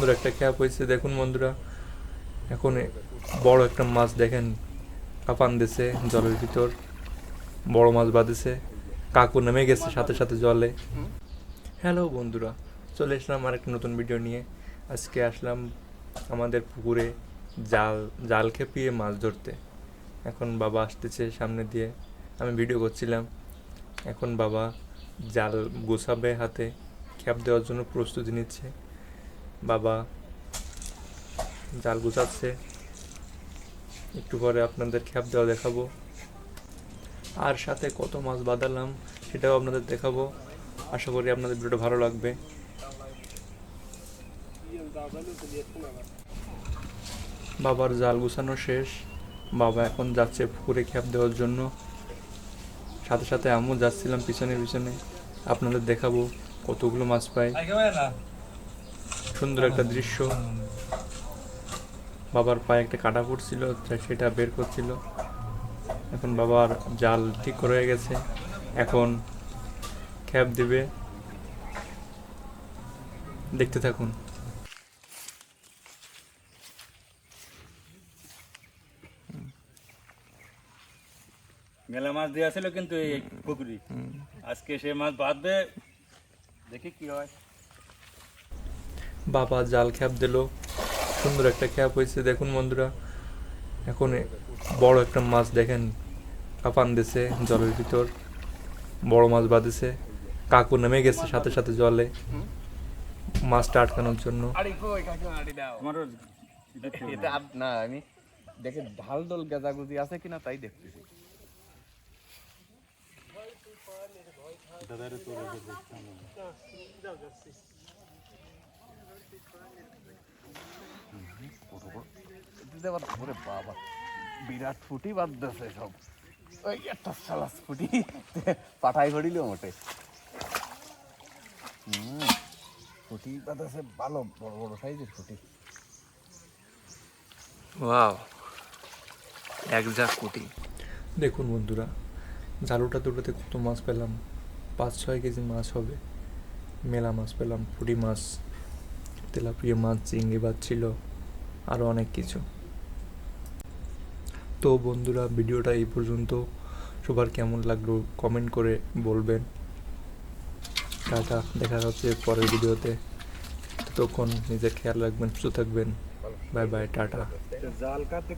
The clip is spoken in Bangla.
সুন্দর একটা খ্যাপ হয়েছে দেখুন বন্ধুরা। এখন বড় একটা মাছ দেখেন কাপান দিছে জলের ভিতর, বড় মাছ বাঁধেছে, কাকু নেমে গেছে সাথে সাথে জলে। হ্যালো বন্ধুরা, চলে আসলাম আর একটা নতুন ভিডিও নিয়ে। আজকে আসলাম আমাদের পুকুরে জাল জাল খেপিয়ে মাছ ধরতে। এখন বাবা আসতেছে সামনে দিয়ে, আমি ভিডিও করছিলাম। এখন বাবা জাল গোছাবে, হাতে খ্যাপ দেওয়ার জন্য প্রস্তুতি নিচ্ছে। বাবা জাল গুছাচ্ছে, একটু পরে আপনাদের খ্যাপ দেওয়া দেখাবো, আর সাথে কত মাছ বাঁধালাম সেটাও আপনাদের দেখাবো। আশা করি আপনাদের ভিডিওটা ভালো লাগবে। বাবার জাল গুছানো শেষ, বাবা এখন যাচ্ছে পুকুরে খ্যাপ দেওয়ার জন্য। সাথে সাথে আমিও যাচ্ছিলাম পিছনে পিছনে, আপনাদের দেখাবো কতগুলো মাছ পাই। সুন্দর একটা দৃশ্য। বাবার পায়ে একটা কাটা পড়ছিল, সেটা বের করছিল। এখন বাবার জাল ঠিক হয়ে গেছে, এখন খ্যাপ দিবে, দেখতে থাকুন। মেলা মাছ দেওয়া ছিল কিন্তু এই পুকুরি, আজকে সে মাছ বাঁধবে, দেখি কি হয়। বাবা জাল খ্যাপ দিল, সুন্দর একটা খ্যাপ হয়েছে দেখুন বন্ধুরা। এখন বড় একটা মাছ দেখেন কাপান দিছে জলের ভিতর, বড় মাছ বাঁধেছে, কাকু নেমে গেছে সাথে সাথে জলে মাছটা আটকানোর জন্য। আমারও এটা না, আমি দেখে ঢাল ডোল গেজাগুজি আছে কিনা তাই দেখতেছি। ওরে বাবা, বিরাট ফুটি বাঁধতেছে সব। ওই একটা সালাস ফুটি পাঠাই ভরিল মোটে। ফুটি বাঁধতেছে ভালো, বড় বড় সাইজের ফুটি। ওয়াও, এক ঝাঁক কুটি। দেখুন বন্ধুরা, জালুটা দুটোতে কত মাছ পেলাম, 5-6 কেজি মাছ হবে। মেলা মাছ পেলাম, পুঁটি মাছ, তেলাপিয়া মাছ, চিংড়ি মাছ ছিল, আরও অনেক কিছু। তো বন্ধুরা, ভিডিওটা এই পর্যন্ত। সবার কেমন লাগলো কমেন্ট করে বলবেন। টাটা, দেখা হচ্ছে পরের ভিডিওতে। ততক্ষণ নিজের খেয়াল রাখবেন, সুস্থ থাকবেন। Bye bye, tata. জাল কাটতে